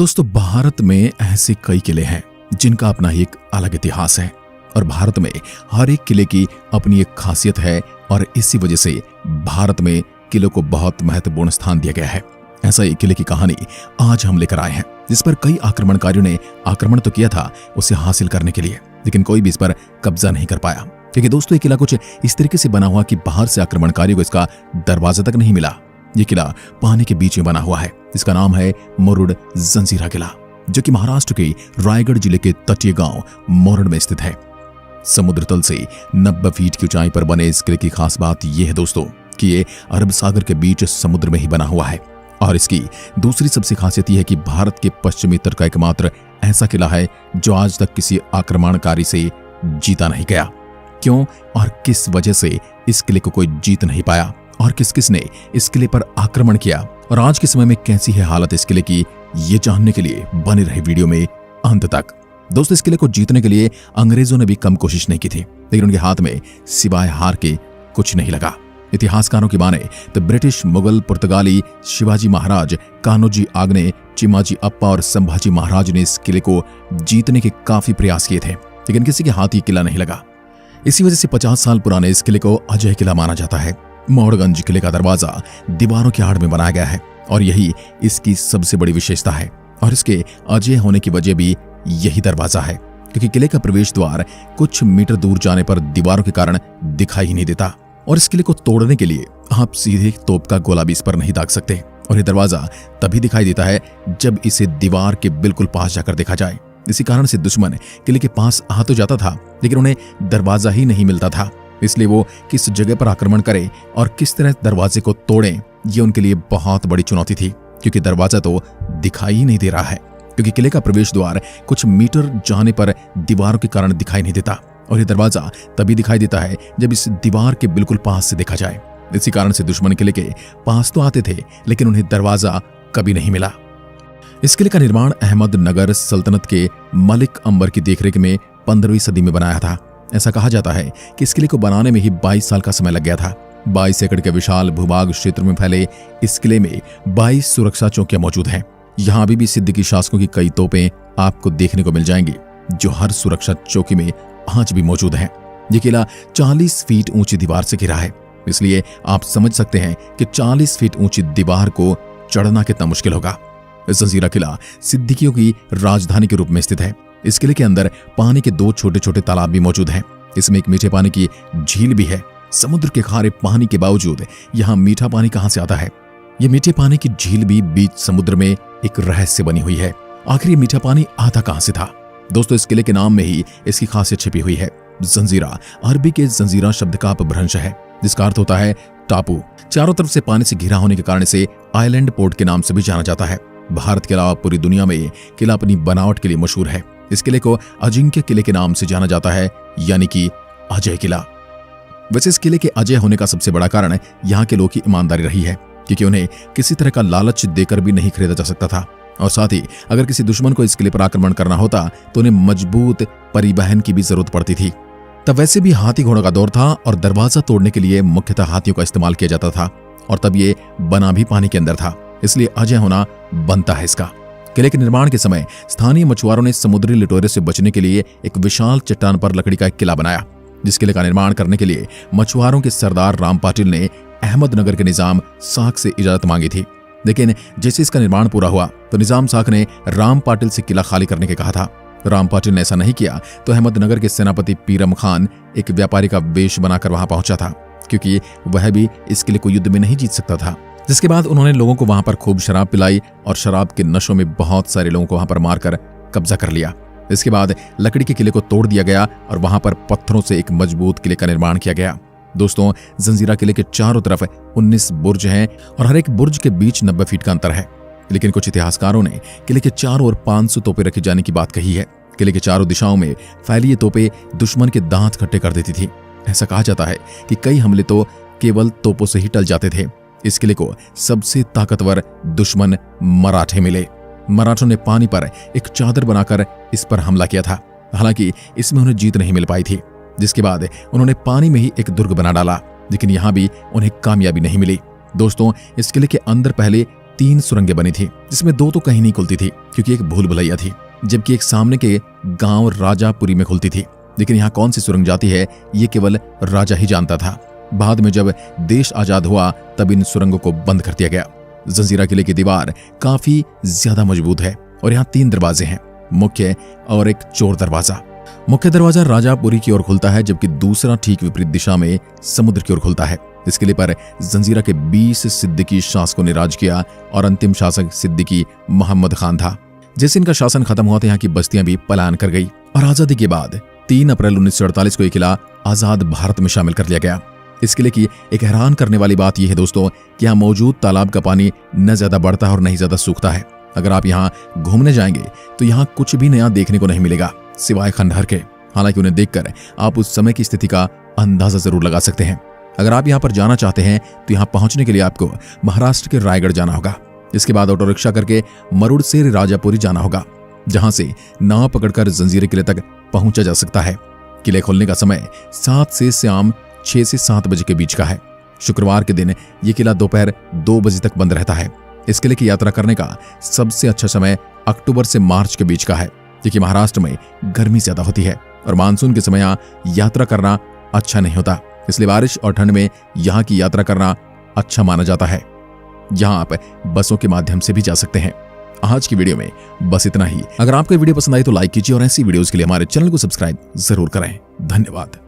दोस्तों, भारत में ऐसे कई किले हैं जिनका अपना ही एक अलग इतिहास है और भारत में हर एक किले की अपनी एक खासियत है और इसी वजह से भारत में किलों को बहुत महत्वपूर्ण स्थान दिया गया है। ऐसा एक किले की कहानी आज हम लेकर आए हैं, जिस पर कई आक्रमणकारियों ने आक्रमण तो किया था उसे हासिल करने के लिए, लेकिन कोई भी इस पर कब्जा नहीं कर पाया। क्योंकि दोस्तों, ये किला कुछ इस तरीके से बना हुआ कि बाहर से आक्रमणकारियों को इसका दरवाजा तक नहीं मिला। ये किला पानी के बीच में बना हुआ है, जिसका नाम है मुरुड जंजीरा किला, जो कि महाराष्ट्र के रायगढ़ जिले के तटीय गांव मोरड में स्थित है। समुद्र तल से 90 फीट की ऊंचाई पर बने इस किले की खास बात यह है दोस्तों कि ये अरब सागर के बीच समुद्र में ही बना हुआ है। और इसकी दूसरी सबसे खासियत यह है कि भारत के पश्चिमी तट का एकमात्र ऐसा किला है जो आज तक किसी आक्रमणकारी से जीता नहीं गया। क्यों और किस वजह से इस किले को कोई जीत नहीं पाया और किस किस ने इस किले पर आक्रमण किया और आज के समय में कैसी है हालत इस किले की, ये जानने के लिए बने रहे वीडियो में अंत तक। दोस्तों, इस किले को जीतने के लिए अंग्रेजों ने भी कम कोशिश नहीं की थी, लेकिन उनके हाथ में सिवाय हार के कुछ नहीं लगा। इतिहासकारों की माने तो ब्रिटिश, मुगल, पुर्तगाली, शिवाजी महाराज, कान्होजी आंग्रे, चिमाजी अप्पा और संभाजी महाराज ने इस किले को जीतने के काफी प्रयास किए थे, लेकिन किसी के हाथ ये किला नहीं लगा। इसी वजह से 50 साल पुराने इस किले को अजय किला माना जाता है। मोहड़गंज किले का दरवाजा दीवारों की आड़ में बनाया गया है और यही इसकी सबसे बड़ी विशेषता है। और इसके अजय होने की वजह भी यही दरवाजा है, क्योंकि किले का प्रवेश द्वार कुछ मीटर दूर जाने पर दीवारों के कारण दिखाई ही नहीं देता और इस किले को तोड़ने के लिए आप सीधे तोप का गोला भी इस पर नहीं दाग सकते। और यह दरवाजा तभी दिखाई देता है जब इसे दीवार के बिल्कुल पास जाकर देखा जाए। इसी कारण से दुश्मन किले के पास आ तो जाता था, लेकिन उन्हें दरवाजा ही नहीं मिलता था। इसलिए वो किस जगह पर आक्रमण करें और किस तरह दरवाजे को तोड़ें, ये उनके लिए बहुत बड़ी चुनौती थी, क्योंकि दरवाजा तो दिखाई ही नहीं दे रहा है। क्योंकि किले का प्रवेश द्वार कुछ मीटर जाने पर दीवारों के कारण दिखाई नहीं देता और ये दरवाजा तभी दिखाई देता है जब इस दीवार के बिल्कुल पास से देखा जाए। इसी कारण से दुश्मन किले के पास तो आते थे, लेकिन उन्हें दरवाजा कभी नहीं मिला। इस किले का निर्माण अहमदनगर सल्तनत के मलिक अंबर की देखरेख में 15वीं सदी में बनाया था। ऐसा कहा जाता है कि इस किले को बनाने में ही 22 साल का समय लग गया था। 22 एकड़ के विशाल भूभाग क्षेत्र में फैले इस किले में 22 सुरक्षा चौकियां मौजूद हैं। यहाँ अभी भी सिद्दीकी शासकों की कई तोपें आपको देखने को मिल जाएंगी, जो हर सुरक्षा चौकी में आज भी मौजूद हैं। ये किला 40 फीट ऊंची दीवार से घिरा है, इसलिए आप समझ सकते हैं कि 40 फीट ऊंची दीवार को चढ़ना कितना मुश्किल होगा। जंजीरा किला सिद्दीकियों की राजधानी के रूप में स्थित है। इस किले के अंदर पानी के 2 छोटे छोटे तालाब भी मौजूद हैं। इसमें एक मीठे पानी की झील भी है। समुद्र के खारे पानी के बावजूद यहाँ मीठा पानी कहां से आता है? ये मीठे पानी की झील भी बीच समुद्र में एक रहस्य बनी हुई है। आखिर ये मीठा पानी आता कहां से था? दोस्तों, इस किले के नाम में ही इसकी खासियत छिपी हुई है। जंजीरा अरबी के जंजीरा शब्द का अपभ्रंश है, जिसका अर्थ होता है टापू। चारों तरफ से पानी से घिरा होने के कारण इसे आइलैंड पोर्ट के नाम से भी जाना जाता है। भारत के अलावा पूरी दुनिया में ये किला अपनी बनावट के लिए मशहूर है। इस किले को अजिंक्य किले के नाम से जाना जाता है, यानी कि अजय किला। वैसे इस किले के अजय होने का सबसे बड़ा कारण यहाँ के लोगों की ईमानदारी रही है, क्योंकि उन्हें किसी तरह का लालच देकर भी नहीं खरीदा जा सकता था। और साथ ही अगर किसी दुश्मन को इस किले पर आक्रमण करना होता तो उन्हें मजबूत परिवहन की भी जरूरत पड़ती थी। तब वैसे भी हाथी घोड़ों का दौर था और दरवाजा तोड़ने के लिए मुख्यतः हाथियों का इस्तेमाल किया जाता था, और तब ये बना भी पानी के अंदर था, इसलिए अजय होना बनता है इसका। किले के निर्माण के समय स्थानीय मछुआरों ने समुद्री लुटेरों से बचने के लिए एक विशाल चट्टान पर लकड़ी का एक किला बनाया। जिस किले का निर्माण करने के लिए मछुआरों के सरदार राम पाटिल ने अहमदनगर के निजाम साख से इजाजत मांगी थी, लेकिन जैसे इसका निर्माण पूरा हुआ तो निजाम साख ने राम पाटिल से किला खाली करने के कहा था। राम पाटिल ने ऐसा नहीं किया तो अहमदनगर के सेनापति पीरम खान एक व्यापारी का वेश बनाकर वहां पहुंचा था, क्योंकि वह भी इस किले को युद्ध में नहीं जीत सकता था। जिसके बाद उन्होंने लोगों को वहां पर खूब शराब पिलाई और शराब के नशों में बहुत सारे लोगों को वहां पर मारकर कब्जा कर लिया। इसके बाद लकड़ी के किले को तोड़ दिया गया और वहां पर पत्थरों से एक मजबूत किले का निर्माण किया गया। दोस्तों, जंजीरा किले के चारों तरफ 19 बुर्ज हैं और हर एक बुर्ज के बीच 90 फीट का अंतर है। लेकिन कुछ इतिहासकारों ने किले के चारों ओर 500 तोपें रखे जाने की बात कही है। किले के चारों दिशाओं में फैली ये तोपें दुश्मन के दांत खट्टे कर देती थी। ऐसा कहा जाता है कि कई हमले तो केवल तोपों से ही टल जाते थे। इस किले को सबसे ताकतवर दुश्मन मराठे मिले। मराठों ने पानी पर एक चादर बनाकर इस पर हमला किया था। हालांकि इसमें उन्हें जीत नहीं मिल पाई थी, जिसके बाद उन्होंने पानी में ही एक दुर्ग बना डाला, लेकिन यहां भी उन्हें कामयाबी नहीं मिली। दोस्तों, इस किले के अंदर पहले 3 सुरंगें बनी थी, जिसमें 2 तो कहीं नहीं खुलती थी क्योंकि एक भूल भुलैया थी, जबकि एक सामने के गांव राजापुरी में खुलती थी। लेकिन यहाँ कौन सी सुरंग जाती है ये केवल राजा ही जानता था। बाद में जब देश आजाद हुआ तब इन सुरंगों को बंद कर दिया गया। जंजीरा किले की दीवार काफी ज्यादा मजबूत है और यहाँ 3 दरवाजे हैं, मुख्य और एक चोर दरवाजा। मुख्य दरवाजा राजापुरी की ओर खुलता है, जबकि दूसरा ठीक विपरीत दिशा में समुद्र की ओर खुलता है। इस किले पर जंजीरा के 20 सिद्दीकी शासकों ने राज किया और अंतिम शासक सिद्दीकी मोहम्मद खान था। जैसे इनका शासन खत्म हुआ था, यहाँ की बस्तियां भी पलायन कर गई और आजादी के बाद 3 अप्रैल 1948 को यह किला आजाद भारत में शामिल कर लिया गया। इस किले की एक हैरान करने वाली बात यह है दोस्तों कि यहाँ मौजूद तालाब का पानी न ज्यादा बढ़ता है और न ही ज्यादा सूखता है। अगर आप यहाँ घूमने जाएंगे तो यहाँ कुछ भी नया देखने को नहीं मिलेगा सिवाय खंडहर के। हालांकि उन्हें देखकर आप उस समय की स्थिति का अंदाजा जरूर लगा सकते हैं। अगर आप यहाँ पर जाना चाहते हैं तो यहाँ पहुंचने के लिए आपको महाराष्ट्र के रायगढ़ जाना होगा। इसके बाद ऑटो रिक्शा करके मरुड़ से राजापुरी जाना होगा, जहां से नाव पकड़कर जंजीरे किले तक पहुंचा जा सकता है। किले खोलने का समय 7 से शाम 6 से 7 बजे के बीच का है। शुक्रवार के दिन यह किला दोपहर 2 बजे तक बंद रहता है। इस किले की यात्रा करने का सबसे अच्छा समय अक्टूबर से मार्च के बीच का है, क्योंकि महाराष्ट्र में गर्मी ज्यादा होती है और मानसून के समय यहाँ यात्रा करना अच्छा नहीं होता। इसलिए बारिश और ठंड में यहाँ की यात्रा करना अच्छा माना जाता है। यहाँ आप बसों के माध्यम से भी जा सकते हैं। आज की वीडियो में बस इतना ही। अगर आपको वीडियो पसंद आई तो लाइक कीजिए और ऐसी वीडियोस के लिए हमारे चैनल को सब्सक्राइब जरूर करें। धन्यवाद।